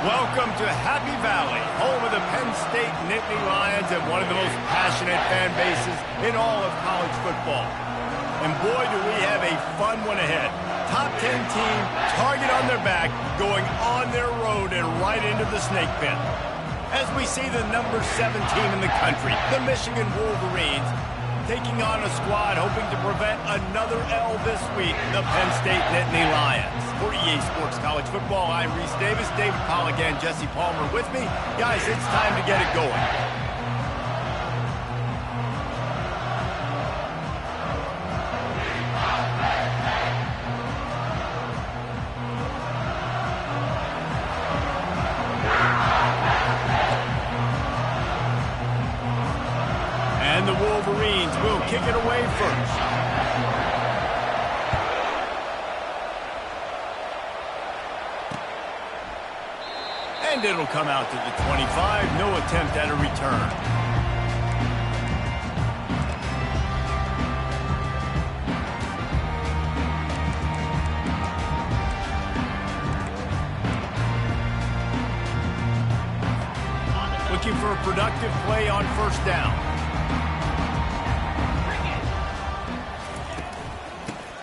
Welcome to Happy Valley, home of the Penn State Nittany Lions and one of the most passionate fan bases in all of college football. And boy, do we have a fun one ahead. Top 10 team, target on their back, going on their road and right into the snake pit. As we see the number 7 team in the country, the Michigan Wolverines, taking on a squad hoping to prevent another L this week, the Penn State Nittany Lions. For EA Sports College Football, I'm Reese Davis, David Pollack and Jesse Palmer with me. Guys, it's time to get it going. And the Wolverines will kick it away first. And it'll come out to the 25. No attempt at a return. Looking for a productive play on first down.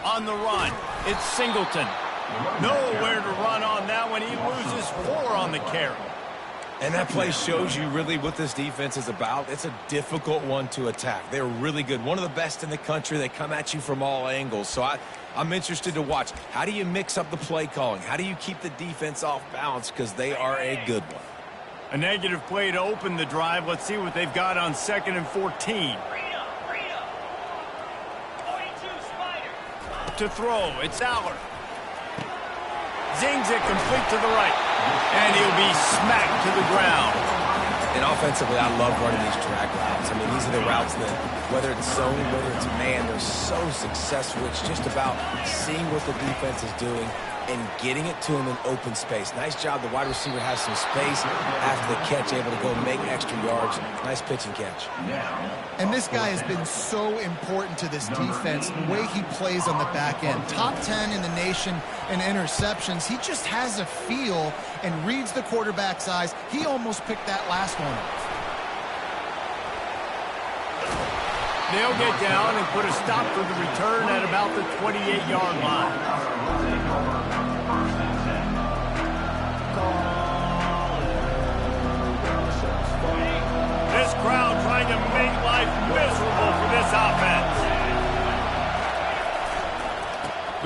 On the run, it's Singleton. Nowhere to run on that one. He loses 4 on the carry. And that play shows you really what this defense is about. It's a difficult one to attack. They're really good. One of the best in the country. They come at you from all angles. So I'm interested to watch. How do you mix up the play calling? How do you keep the defense off balance? Because they are a good one. A negative play to open the drive. Let's see what they've got on 2nd and 14. To throw, it's Aller. Zings it complete to the right. And he'll be smacked to the ground. And offensively, I love running these drag routes. I mean, these are the routes that, whether it's zone, whether it's man, they're so successful. It's just about seeing what the defense is doing and getting it to him in open space. Nice job. The wide receiver has some space after the catch, able to go make extra yards. Nice pitch and catch. And this guy has been so important to this defense, the way he plays on the back end. Top 10 in the nation in interceptions. He just has a feel and reads the quarterback's eyes. He almost picked that last one off. They'll get down and put a stop to the return at about the 28-yard line. This crowd trying to make life miserable for this offense.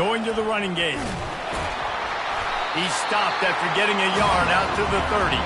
Going to the running game. He stopped after getting a yard out to the 30.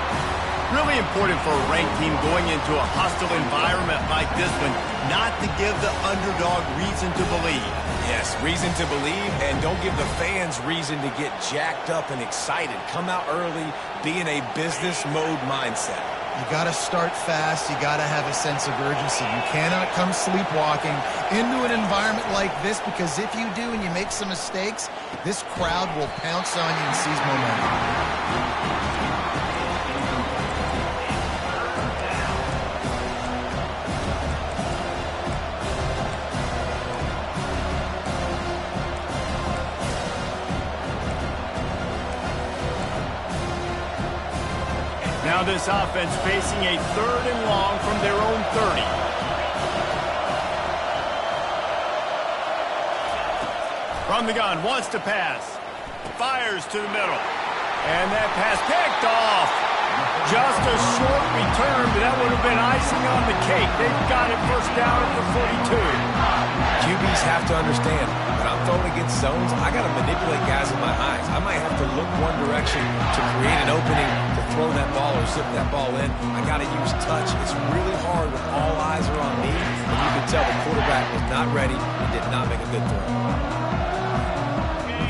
Really important for a ranked team going into a hostile environment like this one, not to give the underdog reason to believe. Yes, reason to believe, and don't give the fans reason to get jacked up and excited. Come out early, be in a business mode mindset. You got to start fast. You got to have a sense of urgency. You cannot come sleepwalking into an environment like this, because if you do and you make some mistakes, this crowd will pounce on you and seize momentum. Now this offense facing a 3rd and long from their own 30. From the gun, wants to pass. Fires to the middle. And that pass picked off. Just a short return, but that would have been icing on the cake. They've got it first down at the 42. QBs have to understand, when I'm throwing against zones, I got to manipulate guys with my eyes. I might have to look one direction to create an opening to throw that ball or zip that ball in. I got to use touch. It's really hard when all eyes are on me, and you can tell the quarterback was not ready and did not make a good throw.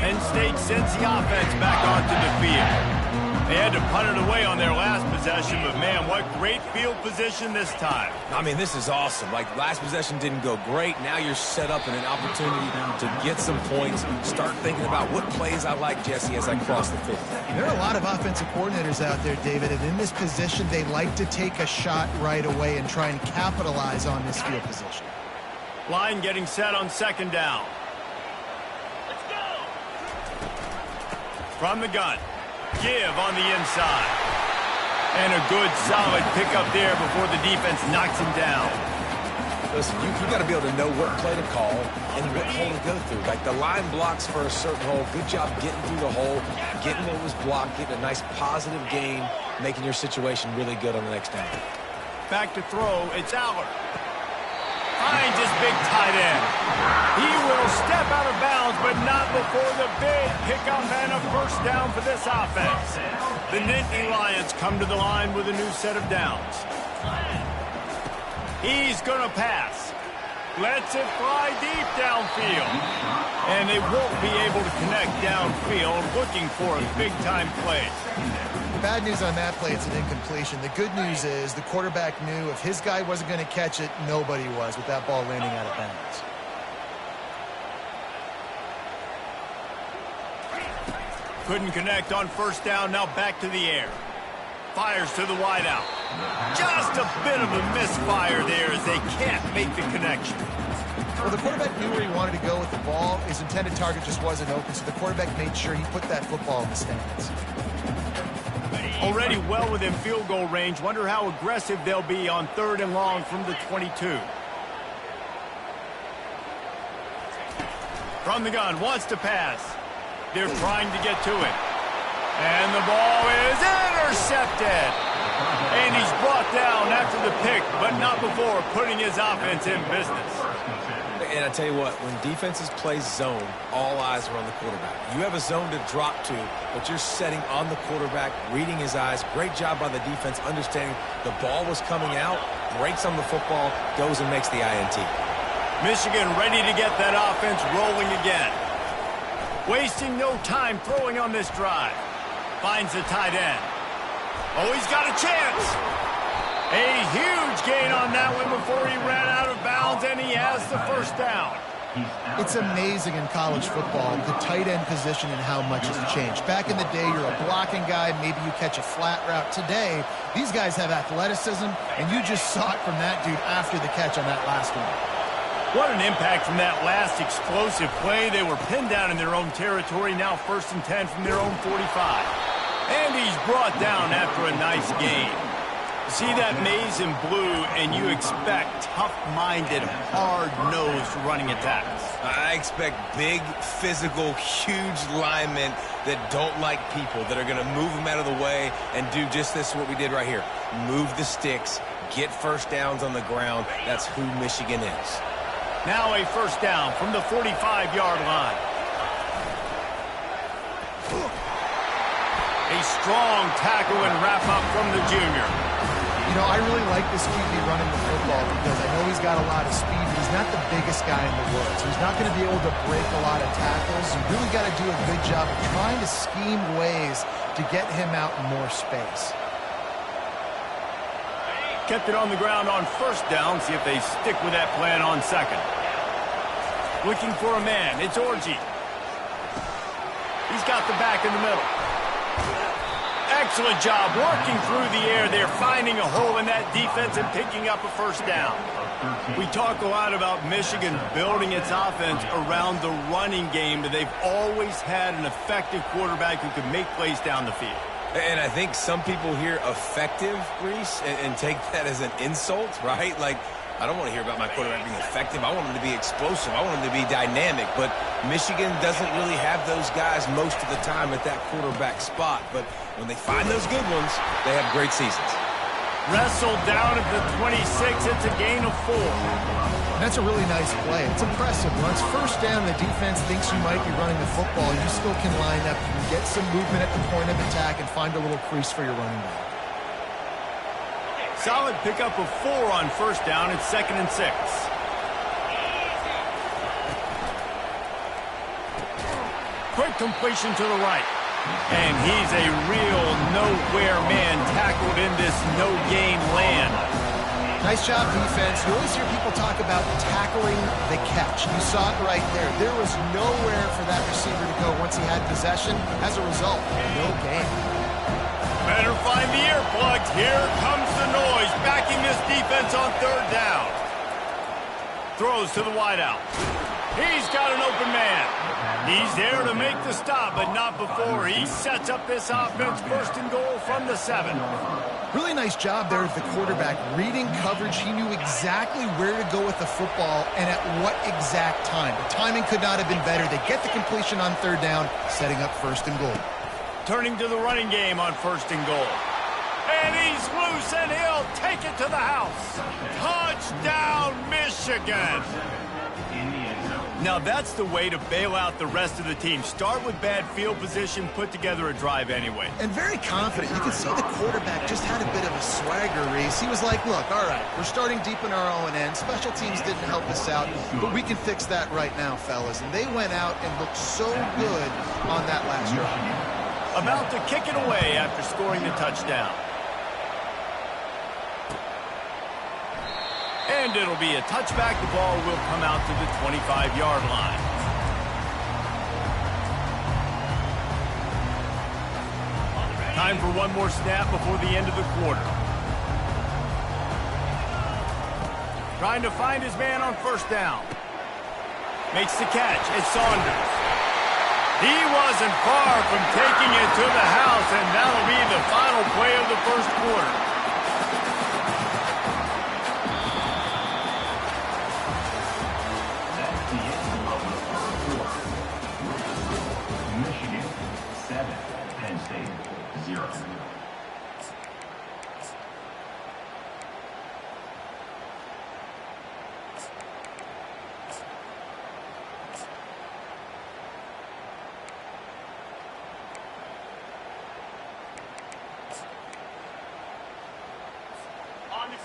Penn State sends the offense back onto the field. They had to punt it away on their last possession, but man, what great field position this time. I mean, this is awesome. Like, last possession didn't go great. Now you're set up in an opportunity to get some points. Start thinking about what plays I like, Jesse, as I cross the field. There are a lot of offensive coordinators out there, David, and in this position, they like to take a shot right away and try and capitalize on this field position. Line getting set on second down. Let's go. From the gun. Give on the inside. And a good, solid pickup there before the defense knocks him down. Listen, you got to be able to know what play to call and what hole to go through. Like, the line blocks for a certain hole. Good job getting through the hole, getting what was blocked, getting a nice positive gain, making your situation really good on the next down. Back to throw. It's Aller. Finds his big tight end. He will step out of bounds, but not before the big pickup and a first down for this offense. The Nittany Lions come to the line with a new set of downs. He's going to pass. Lets it fly deep downfield. And they won't be able to connect downfield, looking for a big-time play. The bad news on that play, it's an incompletion. The good news is the quarterback knew if his guy wasn't going to catch it, nobody was with that ball landing out of bounds. Couldn't connect on first down, now back to the air. Fires to the wideout. Just a bit of a misfire there as they can't make the connection. Well, the quarterback knew where he wanted to go with the ball. His intended target just wasn't open, so the quarterback made sure he put that football in the stands. Already well within field goal range. Wonder how aggressive they'll be on third and long from the 22. From the gun, wants to pass. They're trying to get to it. And the ball is intercepted. And he's brought down after the pick, but not before putting his offense in business. And I tell you what, when defenses play zone, all eyes are on the quarterback. You have a zone to drop to, but you're setting on the quarterback, reading his eyes. Great job by the defense, understanding the ball was coming out, breaks on the football, goes and makes the INT. Michigan ready to get that offense rolling again. Wasting no time throwing on this drive. Finds the tight end. Oh, he's got a chance. A huge gain on that one before he ran out of bounds, and he has the first down. It's amazing in college football, the tight end position and how much has changed. Back in the day, you're a blocking guy, maybe you catch a flat route. Today, these guys have athleticism, and you just saw it from that dude after the catch on that last one. What an impact from that last explosive play. They were pinned down in their own territory, now 1st and 10 from their own 45. And he's brought down after a nice gain. See that maze in blue, and you expect tough-minded, hard-nosed running attacks. I expect big, physical, huge linemen that don't like people, that are going to move them out of the way and do just this, what we did right here. Move the sticks, get first downs on the ground. That's who Michigan is. Now a first down from the 45-yard line. A strong tackle and wrap-up from the junior. You know, I really like this QB running the football because I know he's got a lot of speed, but he's not the biggest guy in the world. So he's not going to be able to break a lot of tackles. You really got to do a good job of trying to scheme ways to get him out in more space. Kept it on the ground on first down. See if they stick with that plan on second. Looking for a man. It's Orji. He's got the back in the middle. Excellent job working through the air there, finding a hole in that defense and picking up a first down. We talk a lot about Michigan building its offense around the running game, but they've always had an effective quarterback who can make plays down the field. And I think some people hear effective, Reese, and take that as an insult, right? Like, I don't want to hear about my quarterback being effective. I want him to be explosive. I want him to be dynamic. But Michigan doesn't really have those guys most of the time at that quarterback spot. But when they find those good ones, they have great seasons. Wrestled down at the 26. It's a gain of 4. That's a really nice play. It's impressive. Once first down, the defense thinks you might be running the football. You still can line up. You can get some movement at the point of attack and find a little crease for your running back. Solid pickup of 4 on first down. It's 2nd and 6. Quick completion to the right. And he's a real nowhere man tackled in this no-gain land. Nice job, defense. You always hear people talk about tackling the catch. You saw it right there. There was nowhere for that receiver to go once he had possession. As a result, no gain. Better find the earplugs. Here comes the noise, backing this defense on third down. Throws to the wideout. He's got an open man. He's there to make the stop, but not before he sets up this offense first and goal from the 7. Really nice job there of the quarterback. Reading coverage, he knew exactly where to go with the football and at what exact time. The timing could not have been better. They get the completion on third down, setting up first and goal. Turning to the running game on first and goal. And he's loose, and he'll take it to the house. Touchdown, Michigan! Now that's the way to bail out the rest of the team. Start with bad field position, put together a drive anyway. And very confident. You can see the quarterback just had a bit of a swagger, Reese. He was like, look, all right, we're starting deep in our own end. Special teams didn't help us out, but we can fix that right now, fellas. And they went out and looked so good on that last drive. About to kick it away after scoring the touchdown. And it'll be a touchback. The ball will come out to the 25-yard line. Time for one more snap before the end of the quarter. Trying to find his man on first down. Makes the catch. It's Saunders. He wasn't far from taking it to the house, and that'll be the final play of the first quarter.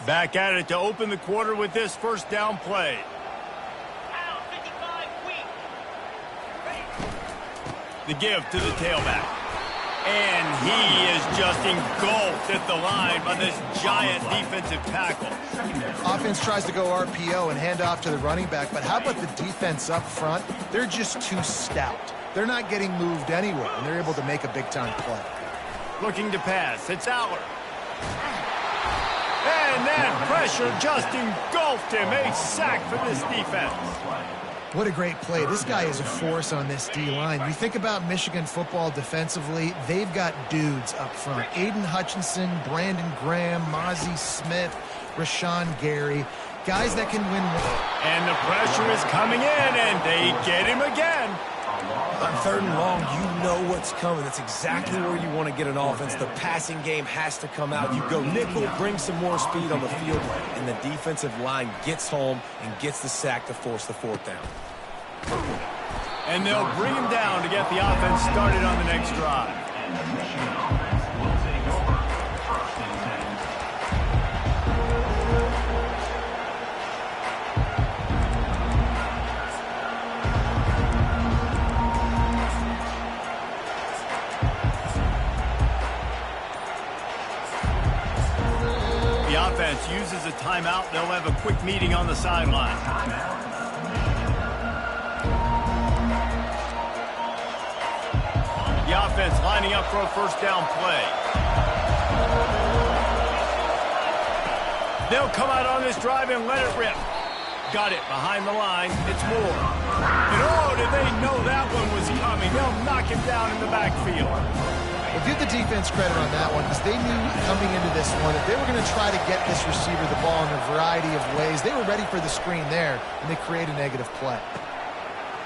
Back at it to open the quarter with this first down play. The give to the tailback. And he is just engulfed at the line by this giant defensive tackle. Offense tries to go RPO and hand off to the running back, but how about the defense up front? They're just too stout. They're not getting moved anywhere, and they're able to make a big-time play. Looking to pass. It's Aller. And that pressure just engulfed him. A sack for this defense. What a great play. This guy is a force on this D-line. You think about Michigan football defensively, they've got dudes up front. Aiden Hutchinson, Brandon Graham, Mozzie Smith, Rashawn Gary. Guys that can win. And the pressure is coming in, and they get him again. On third and long, you know what's coming. That's exactly where you want to get an offense. The passing game has to come out. You go nickel, bring some more speed on the field, and the defensive line gets home and gets the sack to force the fourth down. And they'll bring him down to get the offense started on the next drive. The offense uses a timeout. They'll have a quick meeting on the sideline. The offense lining up for a first down play. They'll come out on this drive and let it rip. Got it behind the line. It's Moore. And oh, did they know that one was coming. They'll knock him down in the backfield. Well, give the defense credit on that one because they knew coming into this one that they were going to try to get this receiver the ball in a variety of ways. They were ready for the screen there, and they create a negative play.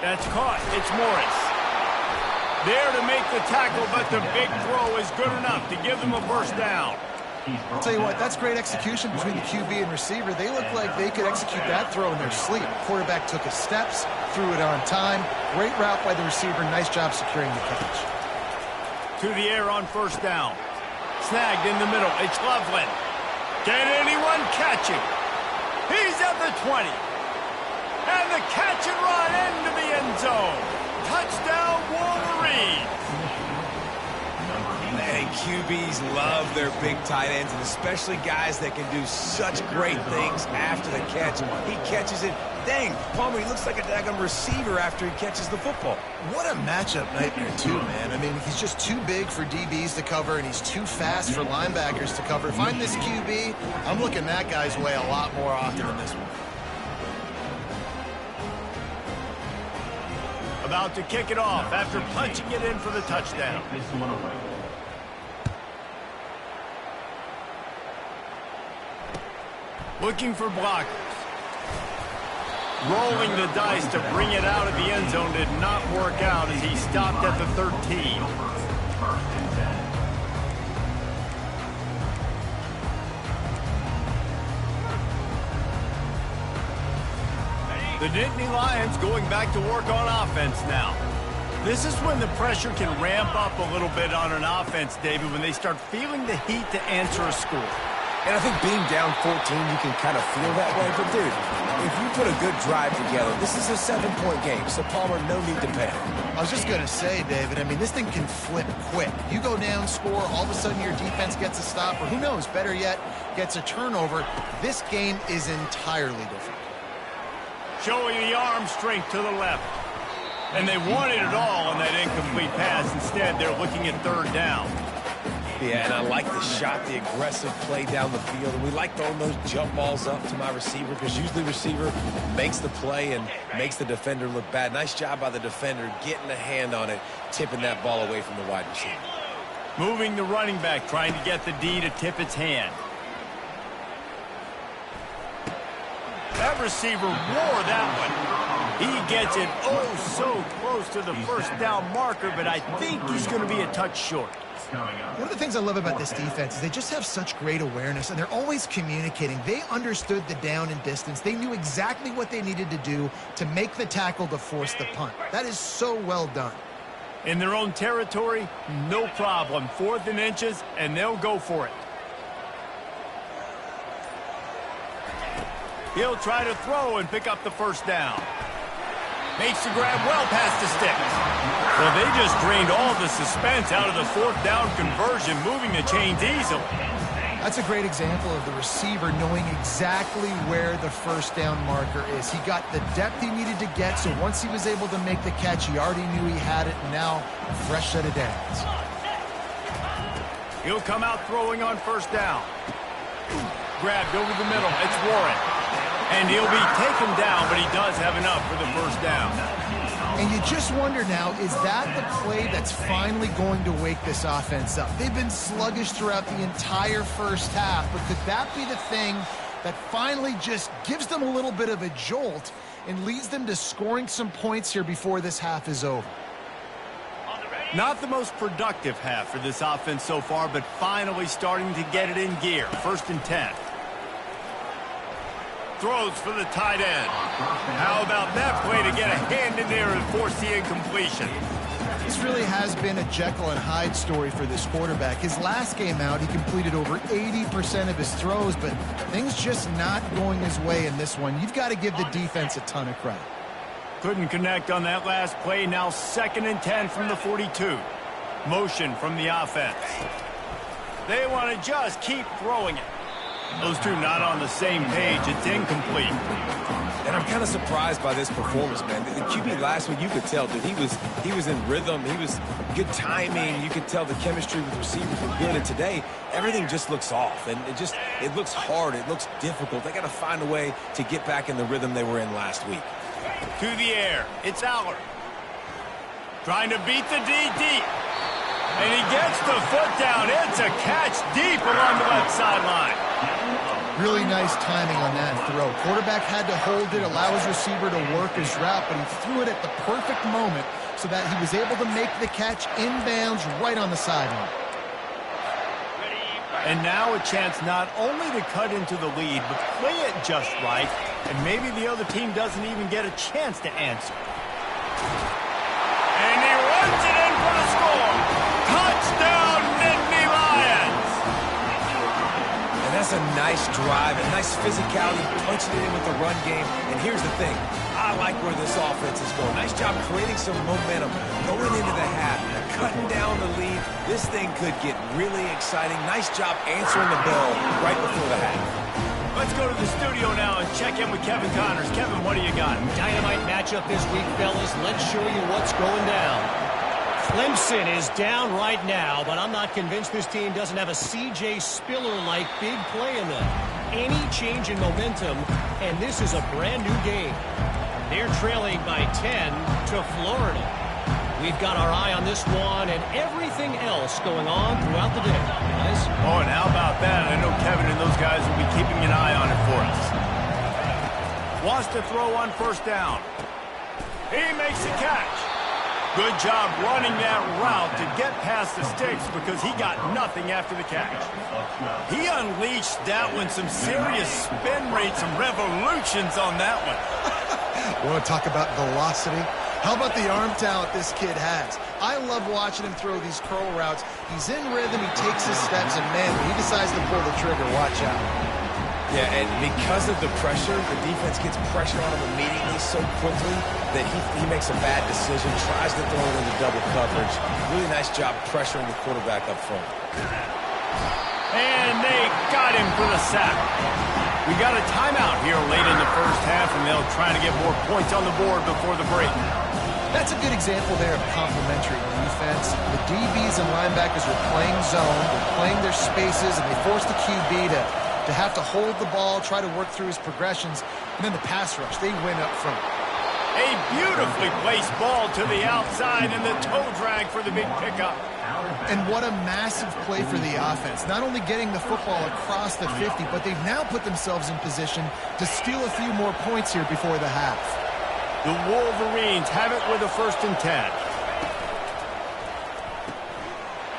That's caught. It's Morris. There to make the tackle, but the big throw is good enough to give them a first down. I'll tell you what, that's great execution between the QB and receiver. They look like they could execute that throw in their sleep. Quarterback took his steps, threw it on time. Great route by the receiver. Nice job securing the catch. To the air on first down. Snagged in the middle. It's Loveland. Can anyone catch him? He's at the 20. And the catch and run into the end zone. Touchdown, Wolverine. Man, QBs love their big tight ends, and especially guys that can do such great things after the catch. He catches it. Dang, Palmer, he looks like a daggum receiver after he catches the football. What a matchup nightmare, too, man. I mean, he's just too big for DBs to cover, and he's too fast for linebackers to cover. If I'm this QB, I'm looking that guy's way a lot more often than this one. About to kick it off after punching it in for the touchdown. Looking for blockers. Rolling the dice to bring it out of the end zone did not work out as he stopped at the 13. The Nittany Lions going back to work on offense now. This is when the pressure can ramp up a little bit on an offense, David, when they start feeling the heat to answer a score. And I think being down 14, you can kind of feel that way. But, dude, if you put a good drive together, this is a 7-point game. So, Palmer, no need to panic. I was just going to say, David, I mean, this thing can flip quick. You go down, score, all of a sudden your defense gets a stop, or who knows, better yet, gets a turnover. This game is entirely different. Showing the arm strength to the left. And they wanted it all on that incomplete pass. Instead, they're looking at third down. Yeah, and I like the shot, the aggressive play down the field. And we like throwing those jump balls up to my receiver because usually receiver makes the play and makes the defender look bad. Nice job by the defender getting a hand on it, tipping that ball away from the wide receiver. Moving the running back, trying to get the D to tip its hand. That receiver wore that one. He gets it oh so close to the first down marker, but I think he's going to be a touch short. One of the things I love about this defense is they just have such great awareness, and they're always communicating. They understood the down and distance. They knew exactly what they needed to do to make the tackle to force the punt. That is so well done. In their own territory, no problem. 4th and inches, and they'll go for it. He'll try to throw and pick up the first down. Makes the grab well past the sticks. Well, they just drained all the suspense out of the 4th down conversion, moving the chains easily. That's a great example of the receiver knowing exactly where the first down marker is. He got the depth he needed to get, so once he was able to make the catch, he already knew he had it, and now a fresh set of downs. He'll come out throwing on first down. Grabbed over the middle. It's Warren. And he'll be taken down, but he does have enough for the first down. And you just wonder now, is that the play that's finally going to wake this offense up? They've been sluggish throughout the entire first half, but could that be the thing that finally just gives them a little bit of a jolt and leads them to scoring some points here before this half is over? Not the most productive half for this offense so far, but finally starting to get it in gear. 1st and 10. Throws for the tight end. How about that play to get a hand in there and force the incompletion? This really has been a Jekyll and Hyde story for this quarterback. His last game out, he completed over 80% of his throws, but things just not going his way in this one. You've got to give the defense a ton of credit. Couldn't connect on that last play. Now 2nd and 10 from the 42. Motion from the offense. They want to just keep throwing it. Those two not on the same page. It's incomplete. And I'm kind of surprised by this performance, man. The QB last week, you could tell, dude, he was in rhythm. He was good timing. You could tell the chemistry with receivers were good. And today, everything just looks off. And it looks hard. It looks difficult. They got to find a way to get back in the rhythm they were in last week. To the air. It's Aller. Trying to beat the D deep. And he gets the foot down. It's a catch deep along the left sideline. Really nice timing on that throw. Quarterback had to hold it, allow his receiver to work his route, but he threw it at the perfect moment so that he was able to make the catch inbounds right on the sideline. And now a chance not only to cut into the lead, but play it just right, and maybe the other team doesn't even get a chance to answer. And he runs it in for the score. Touchdown, Nittany Lions! And that's a nice drive, a nice physicality, punching it in with the run game. And here's the thing. I like where this offense is going. Nice job creating some momentum, going into the half, cutting down the lead. This thing could get really exciting. Nice job answering the bell right before the half. Let's go to the studio now and check in with Kevin Connors. Kevin, what do you got? Dynamite matchup this week, fellas. Let's show you what's going down. Clemson is down right now, but I'm not convinced this team doesn't have a C.J. Spiller-like big play in them. Any change in momentum, and this is a brand new game. They're trailing by 10 to Florida. We've got our eye on this one and everything else going on throughout the day, guys. Oh, and how about that? I know Kevin and those guys will be keeping an eye on it for us. Wants to throw on first down. He makes the catch. Good job running that route to get past the sticks because he got nothing after the catch. He unleashed that one, some serious spin rates, some revolutions on that one. Want to talk about velocity? How about the arm talent this kid has? I love watching him throw these curl routes. He's in rhythm, he takes his steps, and man, when he decides to pull the trigger, watch out. Yeah, and because of the pressure, the defense gets pressure on him immediately so quickly that he makes a bad decision, tries to throw it into double coverage. Really nice job pressuring the quarterback up front. And they got him for the sack. We got a timeout here late in the first half, and they'll try to get more points on the board before the break. That's a good example there of complementary defense. The DBs and linebackers were playing zone, they're playing their spaces, and they forced the QB to have to hold the ball, try to work through his progressions, and then the pass rush, they win up front. A beautifully placed ball to the outside, and the toe drag for the big pickup. And what a massive play for the offense. Not only getting the football across the 50, but they've now put themselves in position to steal a few more points here before the half. The Wolverines have it with a 1st and 10.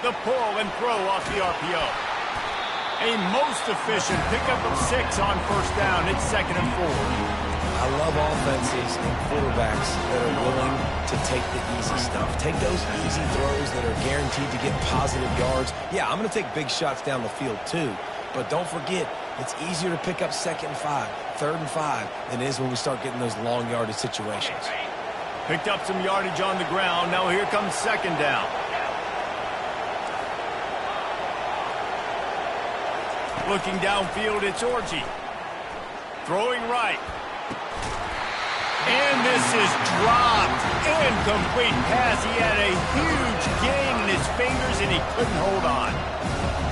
The pull and throw off the RPO. A most efficient pickup of 6 on first down. It's 2nd and 4. I love offenses and quarterbacks that are willing to take the easy stuff. Take those easy throws that are guaranteed to get positive yards. Yeah, I'm going to take big shots down the field too. But don't forget, it's easier to pick up 2nd and 5, 3rd and 5 than it is when we start getting those long yardage situations. Picked up some yardage on the ground. Now here comes 2nd down. Looking downfield, it's Orji. Throwing right. And this is dropped. Incomplete pass. He had a huge gain in his fingers, and he couldn't hold on.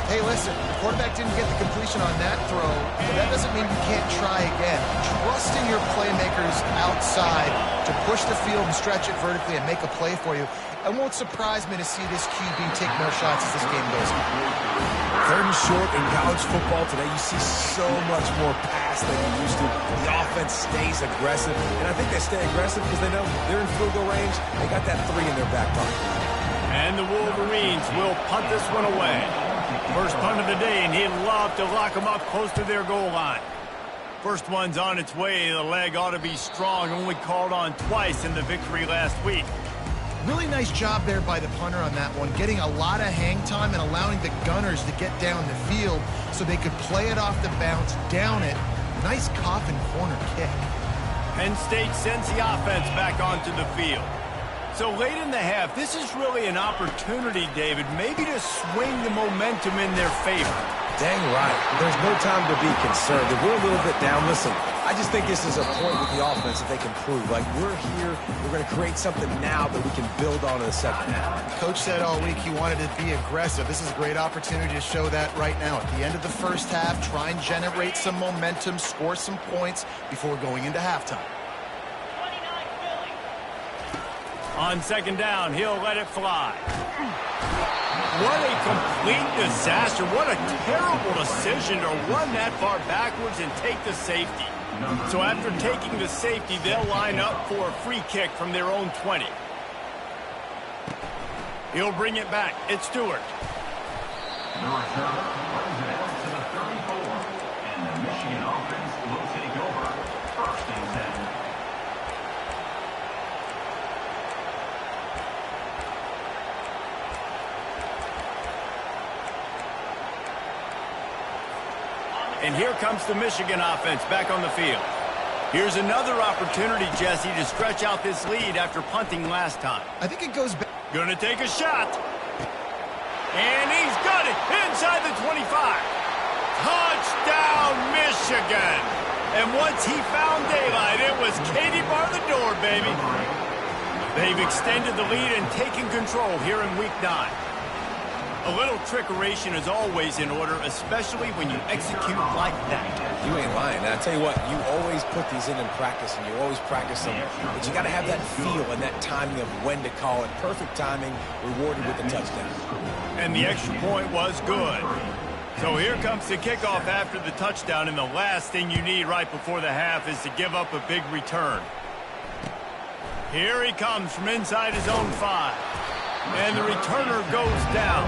Hey, listen, the quarterback didn't get the completion on that throw, but that doesn't mean you can't try again. Trusting your playmakers outside to push the field and stretch it vertically and make a play for you. It won't surprise me to see this QB take more shots as this game goes on. 3rd and short in college football today, you see so much more pass than you used to. The offense stays aggressive, and I think they stay aggressive because they know they're in field goal range. They got that 3 in their back pocket. And the Wolverines will punt this one away. First punt of the day, and he'd love to lock them up close to their goal line. First one's on its way. The leg ought to be strong. Only called on twice in the victory last week. Really nice job there by the punter on that one, getting a lot of hang time and allowing the gunners to get down the field so they could play it off the bounce, down it. Nice coffin corner kick. Penn State sends the offense back onto the field. So late in the half, this is really an opportunity, David, maybe to swing the momentum in their favor. Dang right. There's no time to be concerned. If we're a little bit down, listen, I just think this is a point with the offense that they can prove. Like, we're here, we're going to create something now that we can build on in the second half. Coach said all week he wanted to be aggressive. This is a great opportunity to show that right now. At the end of the first half, try and generate some momentum, score some points before going into halftime. On 2nd down, he'll let it fly. What a complete disaster. What a terrible decision to run that far backwards and take the safety. So after taking the safety, they'll line up for a free kick from their own 20. He'll bring it back. It's Stewart. The return brings it out to the 34, and the Michigan offense will take over 1st and 10. And here comes the Michigan offense back on the field. Here's another opportunity, Jesse, to stretch out this lead after punting last time. I think it goes back. Gonna take a shot. And he's got it inside the 25. Touchdown, Michigan. And once he found daylight, it was Katie bar the door, baby. They've extended the lead and taken control here in Week 9. A little trickeration is always in order, especially when you execute like that. You ain't lying. And I tell you what, you always put these in practice, and you always practice them. But you got to have that feel and that timing of when to call it. Perfect timing, rewarded with a touchdown. And the extra point was good. So here comes the kickoff after the touchdown, and the last thing you need right before the half is to give up a big return. Here he comes from inside his own 5. And the returner goes down.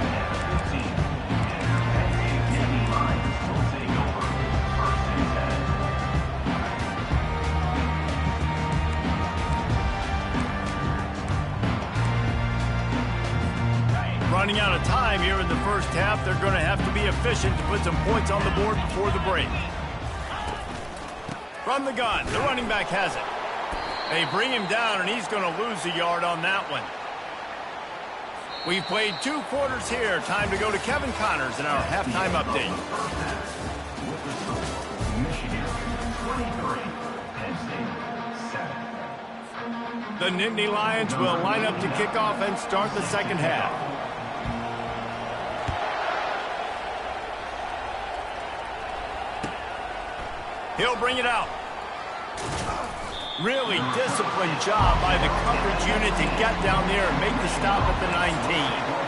Running out of time here in the first half. They're going to have to be efficient to put some points on the board before the break. From the gun, the running back has it. They bring him down, and he's going to lose a yard on that one. We've played 2 quarters here. Time to go to Kevin Connors in our halftime update. The Nittany Lions will line up to kick off and start the second half. He'll bring it out. Really disciplined job by the coverage unit to get down there and make the stop at the 19.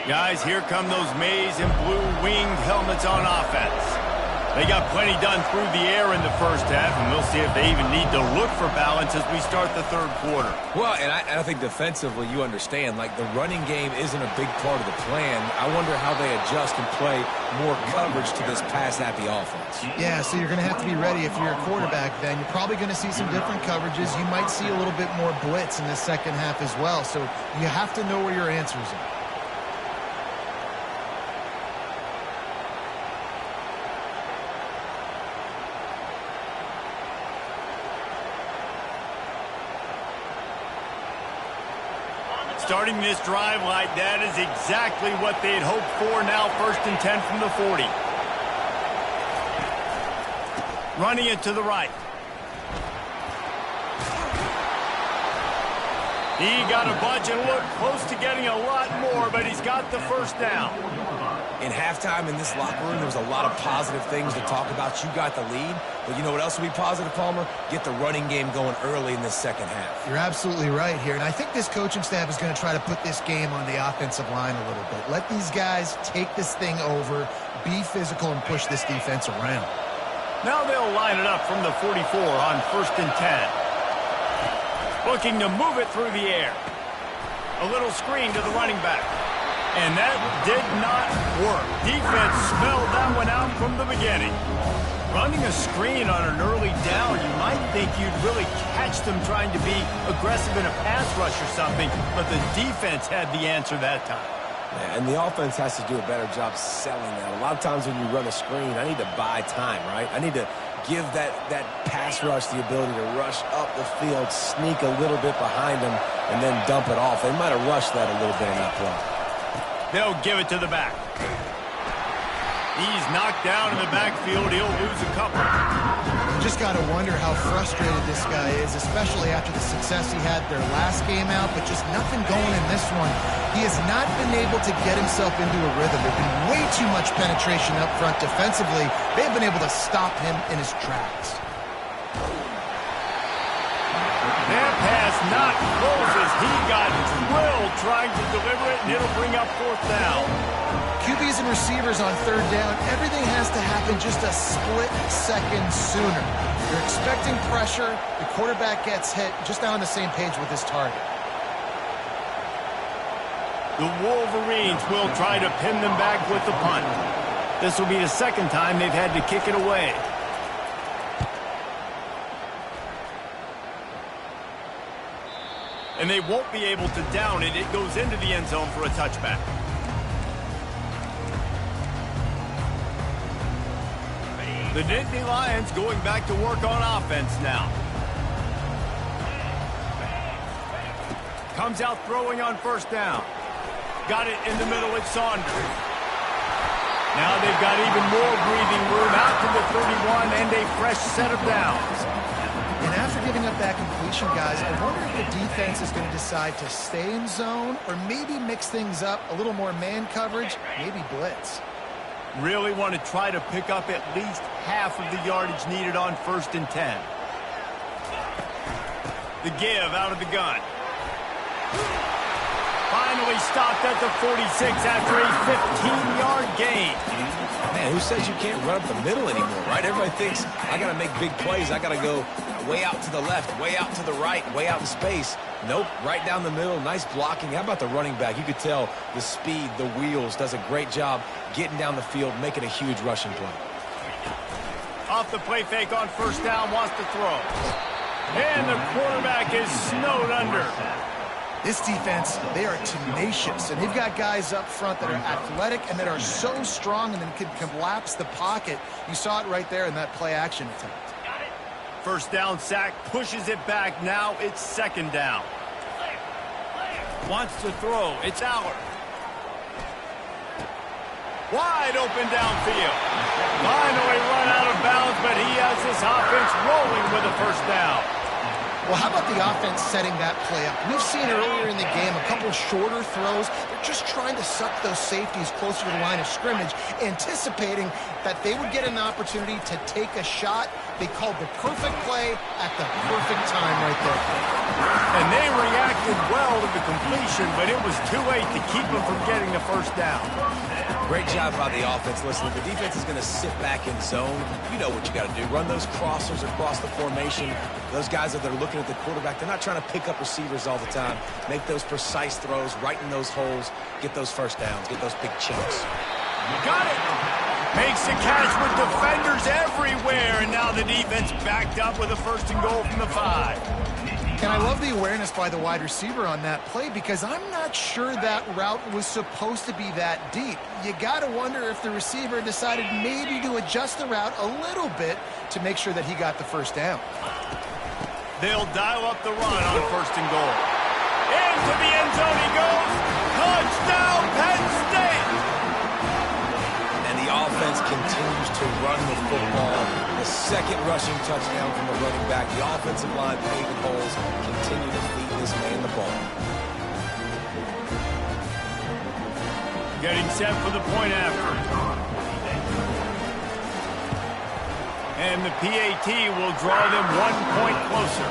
Guys, here come those maize and blue winged helmets on offense. They got plenty done through the air in the first half, and we'll see if they even need to look for balance as we start the third quarter. Well, and I think defensively, you understand, like the running game isn't a big part of the plan. I wonder how they adjust and play more coverage to this pass-happy offense. Yeah, so you're going to have to be ready if you're a quarterback then. You're probably going to see some different coverages. You might see a little bit more blitz in the second half as well, so you have to know where your answers are. Starting this drive like that is exactly what they'd hoped for. Now 1st and 10 from the 40. Running it to the right. He got a bunch and looked close to getting a lot more, but he's got the first down. In halftime in this locker room, there was a lot of positive things to talk about. You got the lead, but you know what else will be positive, Palmer? Get the running game going early in this second half. You're absolutely right here, and I think this coaching staff is going to try to put this game on the offensive line a little bit. Let these guys take this thing over, be physical, and push this defense around. Now they'll line it up from the 44 on 1st and 10. Looking to move it through the air. A little screen to the running back. And that did not work. Defense smelled that one out from the beginning. Running a screen on an early down, you might think you'd really catch them trying to be aggressive in a pass rush or something, but the defense had the answer that time. Yeah, and the offense has to do a better job selling that. A lot of times when you run a screen, I need to buy time, right? I need to give that pass rush the ability to rush up the field, sneak a little bit behind them, and then dump it off. They might have rushed that a little bit in that play. They'll give it to the back. He's knocked down in the backfield. He'll lose a couple. Just got to wonder how frustrated this guy is, especially after the success he had their last game out, but just nothing going in this one. He has not been able to get himself into a rhythm. There's been way too much penetration up front defensively. They've been able to stop him in his tracks. That pass not close as he got drilled trying to deliver it, and it'll bring up 4th down. QBs and receivers on third down, everything has to happen just a split second sooner. You're expecting pressure, the quarterback gets hit, just now on the same page with his target. The Wolverines will try to pin them back with the punt. This will be the second time they've had to kick it away. And they won't be able to down it. It goes into the end zone for a touchback. The Nittany Lions going back to work on offense now. Comes out throwing on first down. Got it in the middle with Saunders. Now they've got even more breathing room out to the 31 and a fresh set of downs. And after giving up that completion, guys, I wonder if the defense is going to decide to stay in zone or maybe mix things up, a little more man coverage, maybe blitz. Really want to try to pick up at least half of the yardage needed on 1st and 10. The give out of the gun. Finally stopped at the 46 after a 15-yard gain. Man, who says you can't run up the middle anymore, right? Everybody thinks, I got to make big plays. I got to go way out to the left, way out to the right, way out in space. Nope, right down the middle. Nice blocking. How about the running back? You could tell the speed, the wheels, does a great job getting down the field, making a huge rushing play. Off the play fake on first down, wants to throw. And the quarterback is snowed under. This defense, they are tenacious, and they've got guys up front that are athletic and that are so strong and then can collapse the pocket. You saw it right there in that play-action attempt. First down sack, pushes it back. Now it's second down. Wants to throw. It's Aller. Wide open downfield. Finally run out of bounds, but he has this offense rolling with a first down. Well, how about the offense setting that play up? We've seen earlier in the game a couple shorter throws. They're just trying to suck those safeties closer to the line of scrimmage, anticipating that they would get an opportunity to take a shot. They called the perfect play at the perfect time right there. And they reacted well to the completion, but it was too late to keep them from getting the first down. Great job by the offense. Listen, if the defense is going to sit back in zone, you know what you got to do. Run those crossers across the formation. Those guys that are looking at the quarterback, they're not trying to pick up receivers all the time. Make those precise throws, right in those holes, get those first downs, get those big chunks. Got it! Makes the catch with defenders everywhere, and now the defense backed up with a 1st and goal from the 5. And I love the awareness by the wide receiver on that play because I'm not sure that route was supposed to be that deep. You got to wonder if the receiver decided maybe to adjust the route a little bit to make sure that he got the first down. They'll dial up the run on 1st and goal. Into the end zone he goes. Touchdown, Penn State! And the offense continues to run the football. The second rushing touchdown from the running back. The offensive line paving holes. Continue to feed this man the ball. Getting set for the point after. And the PAT will draw them 1 point closer.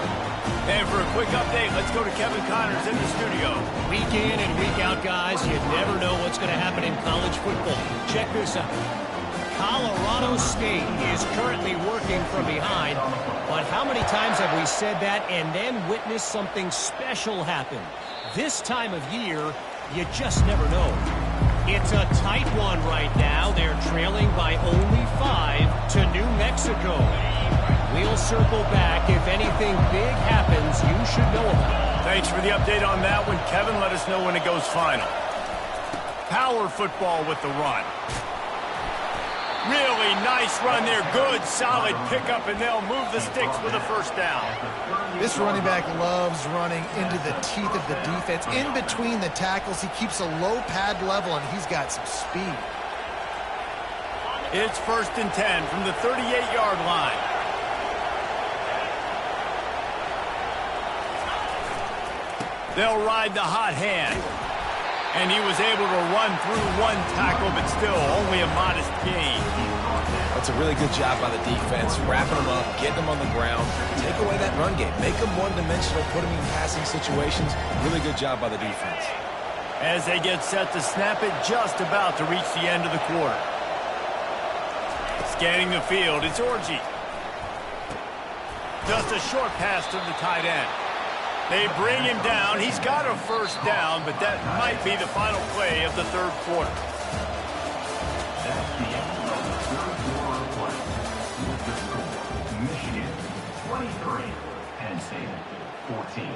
And for a quick update, let's go to Kevin Connors in the studio. Week in and week out, guys, you never know what's going to happen in college football. Check this out. Colorado State is currently working from behind, but how many times have we said that and then witnessed something special happen? This time of year, you just never know. It's a tight one right now. They're trailing by only 5 to New Mexico. We'll circle back. If anything big happens, you should know about it. Thanks for the update on that one, Kevin. Let us know when it goes final. Power football with the run. Really nice run there. Good, solid pickup, and they'll move the sticks with a first down. This running back loves running into the teeth of the defense. In between the tackles, he keeps a low pad level, and he's got some speed. It's 1st and 10 from the 38-yard line. They'll ride the hot hand. And he was able to run through 1 tackle, but still only a modest gain. That's a really good job by the defense, wrapping them up, getting them on the ground, take away that run game, make them one-dimensional, put them in passing situations. Really good job by the defense. As they get set to snap it, just about to reach the end of the quarter. Scanning the field, it's Orji. Just a short pass to the tight end. They bring him down. He's got a first down, but that might be the final play of the third quarter. That's the end of the third quarter of play. With the score, Michigan 23, Penn State 14.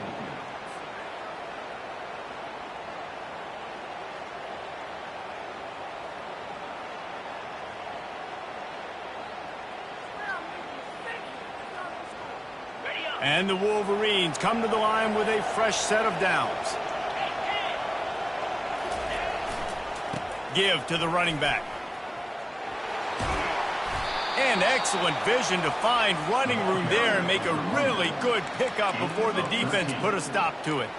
And the Wolverines come to the line with a fresh set of downs. Give to the running back. And excellent vision to find running room there and make a really good pickup before the defense put a stop to it.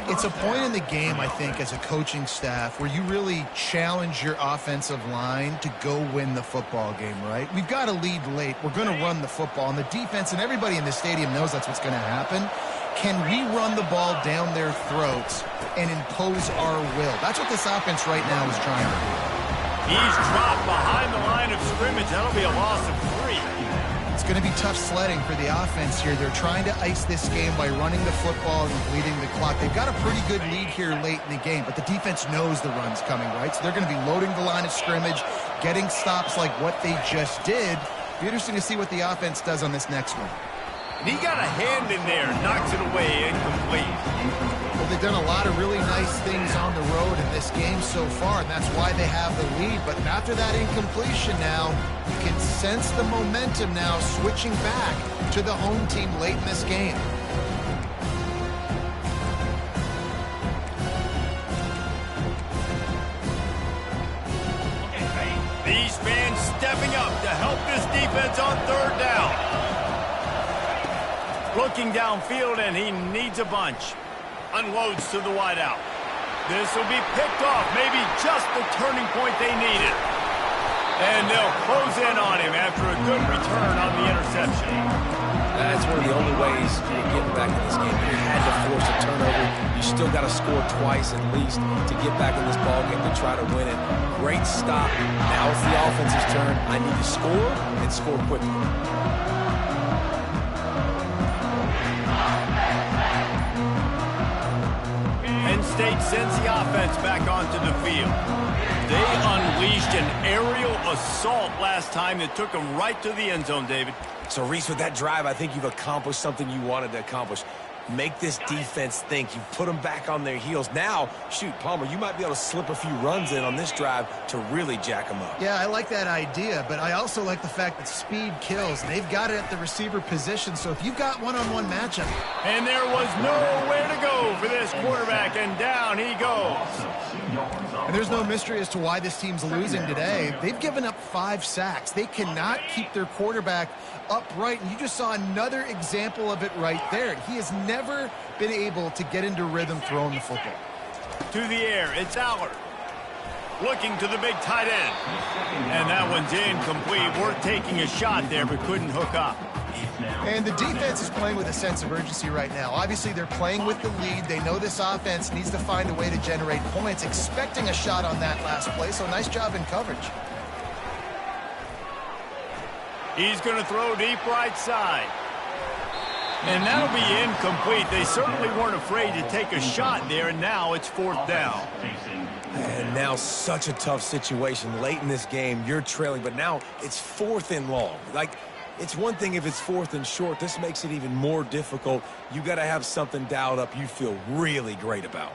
It's a point in the game, I think, as a coaching staff, where you really challenge your offensive line to go win the football game, right? We've got a lead late. We're going to run the football. And the defense and everybody in the stadium knows that's what's going to happen. Can we run the ball down their throats and impose our will? That's what this offense right now is trying to do. He's dropped behind the line of scrimmage. That'll be a loss of 3. It's going to be tough sledding for the offense here. They're trying to ice this game by running the football and bleeding the clock. They've got a pretty good lead here late in the game, but the defense knows the run's coming, right? So they're going to be loading the line of scrimmage, getting stops like what they just did. It'll be interesting to see what the offense does on this next one. And he got a hand in there, knocks it away, incomplete. Well, they've done a lot of really nice things on the road in this game so far, and that's why they have the lead. But after that incompletion now, you can sense the momentum now switching back to the home team late in this game. These fans stepping up to help this defense on third down. Looking downfield, and he needs a bunch. Unloads to the wideout. This will be picked off, maybe just the turning point they needed. And they'll close in on him after a good return on the interception. That's one of the only ways you're getting back in this game. You had to force a turnover. You still got to score twice at least to get back in this ballgame to try to win it. Great stop. Now it's the offense's turn. I need to score and score quickly. Penn State sends the offense back onto the field. They unleashed an aerial assault last time that took them right to the end zone, David. So, Reese, with that drive, I think you've accomplished something you wanted to accomplish. Make this defense think. You put them back on their heels. Now, shoot, Palmer, you might be able to slip a few runs in on this drive to really jack them up. Yeah, I like that idea, but I also like the fact that speed kills. They've got it at the receiver position, so if you've got one-on-one matchup. And there was nowhere to go for this quarterback, and down he goes. And there's no mystery as to why this team's losing today. They've given up 5 sacks. They cannot keep their quarterback upright, and you just saw another example of it right there. He has never been able to get into rhythm throwing the football. To the air, it's Allard. Looking to the big tight end. And that one's incomplete. Worth taking a shot there, but couldn't hook up. And the defense is playing with a sense of urgency right now. Obviously, they're playing with the lead. They know this offense needs to find a way to generate points, expecting a shot on that last play, so nice job in coverage. He's going to throw deep right side. And that'll be incomplete. They certainly weren't afraid to take a shot there, and now it's 4th down. And now such a tough situation. Late in this game, you're trailing, but now it's 4th and long. Like, it's one thing if it's 4th and short. This makes it even more difficult. You got to have something dialed up you feel really great about.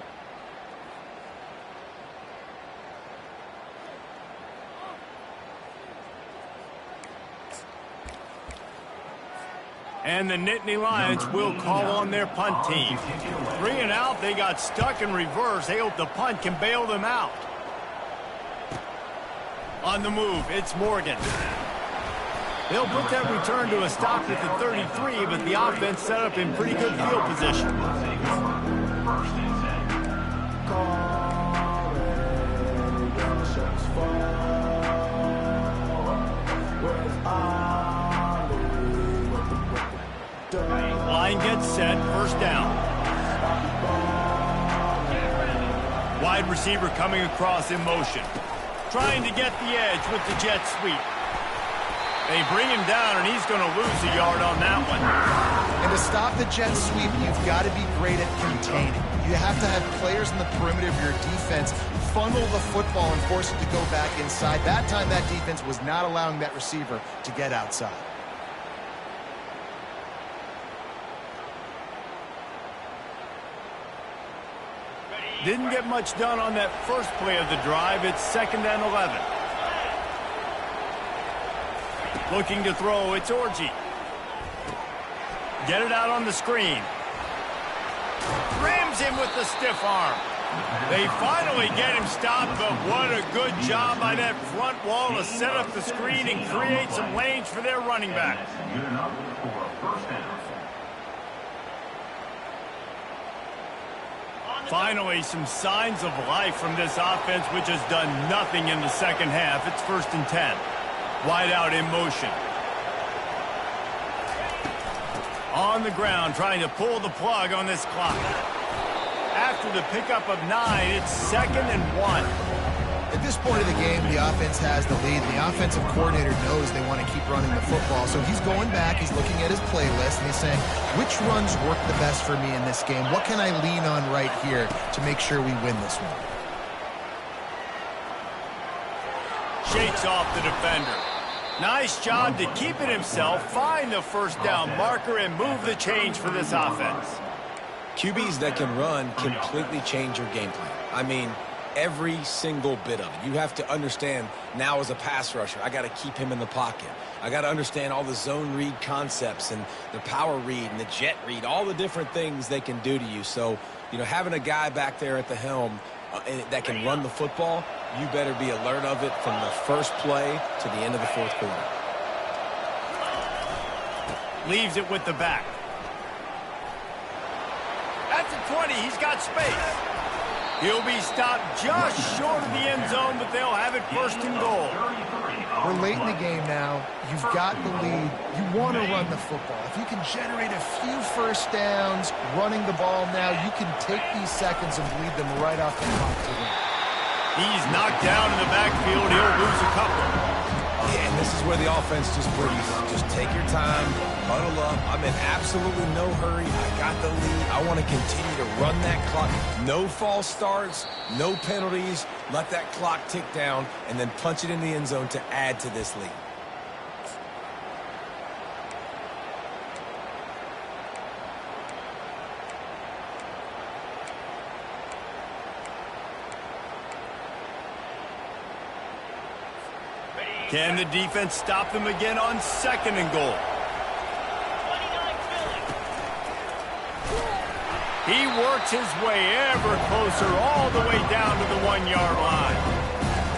And the Nittany Lions will call on their punt team. 3 and out, they got stuck in reverse. They hope the punt can bail them out. On the move, it's Morgan. They'll put that return to a stop at the 33, but the offense set up in pretty good field position. Line gets set, 1st down. Wide receiver coming across in motion. Trying to get the edge with the jet sweep. They bring him down, and he's going to lose a yard on that one. And to stop the jet sweep, you've got to be great at containing. You have to have players in the perimeter of your defense funnel the football and force it to go back inside. That time, that defense was not allowing that receiver to get outside. Didn't get much done on that first play of the drive. It's 2nd and 11. Looking to throw, it's Orji. Get it out on the screen. Rams him with the stiff arm. They finally get him stopped, but what a good job by that front wall to set up the screen and create some lanes for their running back. Good enough for a first down. Finally, some signs of life from this offense, which has done nothing in the second half. It's 1st and 10. Wide out in motion. On the ground, trying to pull the plug on this clock. After the pickup of 9, it's 2nd and 1. At this point of the game, the offense has the lead. The offensive coordinator knows they want to keep running the football. So he's going back, he's looking at his playlist, and he's saying, which runs work the best for me in this game? What can I lean on right here to make sure we win this one? Shakes off the defender. Nice job to keep it himself, find the first down marker, and move the change for this offense. QBs that can run completely change your game plan. I mean, every single bit of it. You have to understand now as a pass rusher, I got to keep him in the pocket. I got to understand all the zone read concepts and the power read and the jet read, all the different things they can do to you. So, you know, having a guy back there at the helm that can run the football, you better be alert of it from the first play to the end of the 4th quarter. Leaves it with the back. At the 20, he's got space. He'll be stopped just short of the end zone, but they'll have it 1st and goal. We're late in the game now. You've got the lead. You want to run the football. If you can generate a few first downs running the ball now, you can take these seconds and bleed them right off the clock to win. He's knocked down in the backfield. He'll lose a couple. Yeah, and this is where the offense just breathes. Just take your time, huddle up. I'm in absolutely no hurry. I got the lead. I want to continue to run that clock. No false starts, no penalties. Let that clock tick down, and then punch it in the end zone to add to this lead. Can the defense stop them again on 2nd and goal? He works his way ever closer all the way down to the 1-yard line.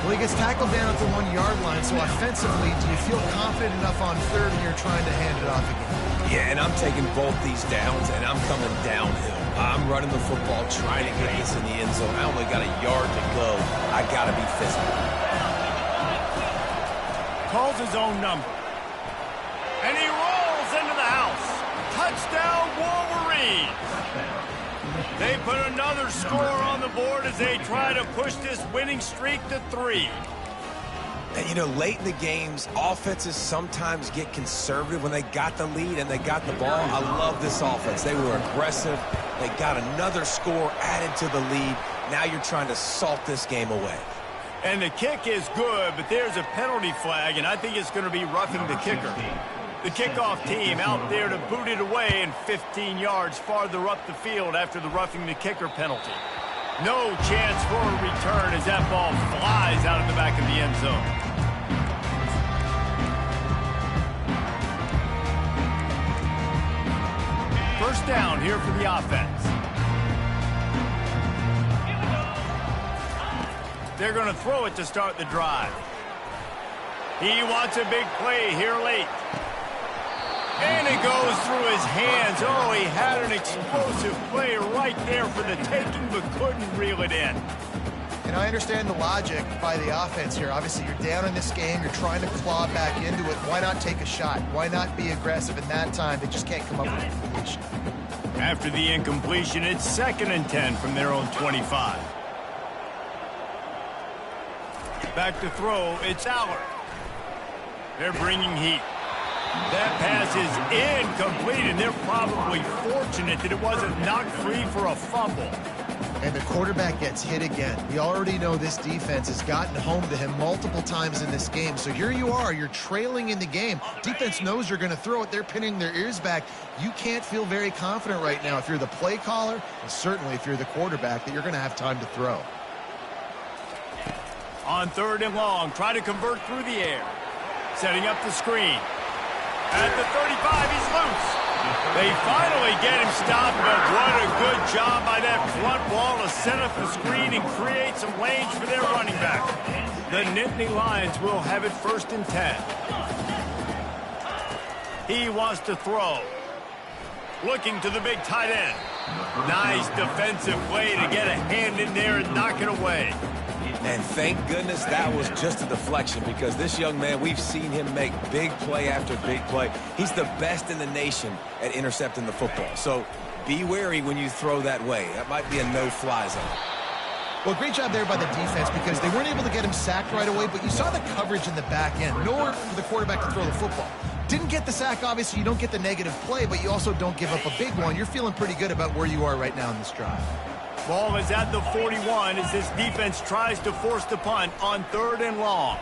Well, he gets tackled down at the 1-yard line, so offensively, do you feel confident enough on 3rd and you're trying to hand it off again? Yeah, and I'm taking both these downs, and I'm coming downhill. I'm running the football, trying to get this in the end zone. I only got a yard to go. I got to be physical. Calls his own number. And he rolls into the house. Touchdown, Wolverine. They put another score on the board as they try to push this winning streak to 3. And, you know, late in the games, offenses sometimes get conservative when they got the lead and they got the ball. I love this offense. They were aggressive. They got another score added to the lead. Now you're trying to salt this game away. And the kick is good, but there's a penalty flag, and I think it's going to be roughing the kicker. The kickoff team out there to boot it away and 15 yards farther up the field after the roughing the kicker penalty. No chance for a return as that ball flies out of the back of the end zone. First down here for the offense. They're going to throw it to start the drive. He wants a big play here late. And it goes through his hands. Oh, he had an explosive play right there for the taking, but couldn't reel it in. And I understand the logic by the offense here. Obviously, you're down in this game. You're trying to claw back into it. Why not take a shot? Why not be aggressive in that time? They just can't come up with a completion. After the incompletion, it's 2nd and 10 from their own 25. Back to throw, it's Aller. They're bringing heat. That pass is incomplete, and they're probably fortunate that it wasn't knocked free for a fumble. And the quarterback gets hit again. We already know this defense has gotten home to him multiple times in this game. So here you are, you're trailing in the game. Defense knows you're going to throw it. They're pinning their ears back. You can't feel very confident right now if you're the play caller, and certainly if you're the quarterback, that you're going to have time to throw. On 3rd and long, try to convert through the air. Setting up the screen. At the 35, he's loose. They finally get him stopped, but what a good job by that front wall to set up the screen and create some lanes for their running back. The Nittany Lions will have it 1st and 10. He wants to throw. Looking to the big tight end. Nice defensive play to get a hand in there and knock it away. And thank goodness that was just a deflection, because this young man, we've seen him make big play after big play. He's the best in the nation at intercepting the football. So be wary when you throw that way. That might be a no-fly zone. Well, great job there by the defense, because they weren't able to get him sacked right away, but you saw the coverage in the back end. Nowhere for the quarterback to throw the football. Didn't get the sack, obviously. You don't get the negative play, but you also don't give up a big one. You're feeling pretty good about where you are right now in this drive. Ball is at the 41 as this defense tries to force the punt on 3rd and long.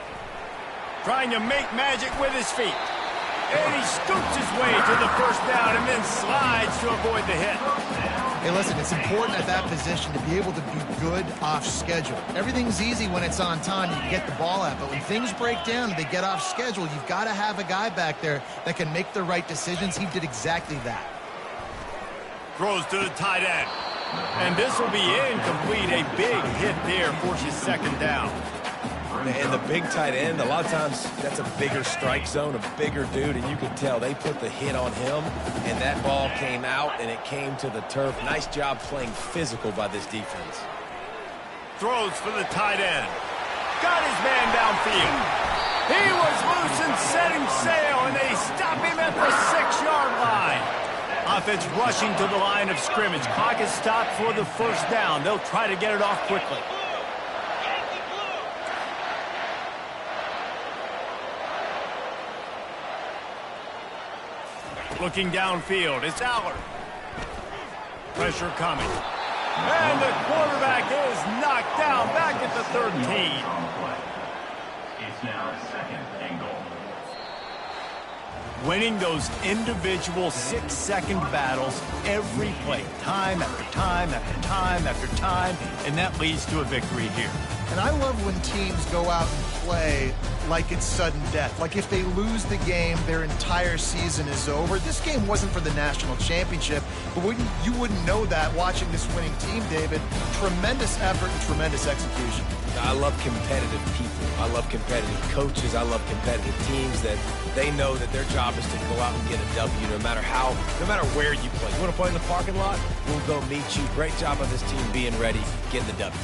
Trying to make magic with his feet. And he scoops his way to the 1st down and then slides to avoid the hit. Hey, listen, it's important at that position to be able to be good off schedule. Everything's easy when it's on time, you can get the ball out. But when things break down and they get off schedule, you've got to have a guy back there that can make the right decisions. He did exactly that. Throws to the tight end. And this will be incomplete. A big hit there forces 2nd down. And the big tight end, a lot of times that's a bigger strike zone, a bigger dude, and you can tell they put the hit on him, and that ball came out, and it came to the turf. Nice job playing physical by this defense. Throws for the tight end. Got his man downfield. He was loose and setting sail, and they stop him at the 6-yard line. Offense rushing to the line of scrimmage. Clock is stopped for the 1st down. They'll try to get it off quickly. Looking downfield, it's Aller. Pressure coming. And the quarterback is knocked down back at the 13. It's now 2nd and goal. Winning those individual 6-second battles every play, time after time after time after time, and that leads to a victory here. And I love when teams go out and play like it's sudden death. Like if they lose the game, their entire season is over. This game wasn't for the national championship, but you wouldn't know that watching this winning team, David. Tremendous effort and tremendous execution. I love competitive people. I love competitive coaches. I love competitive teams that they know that their job is to go out and get a W no matter where you play. You want to play in the parking lot? We'll go meet you. Great job by this team being ready, getting the W.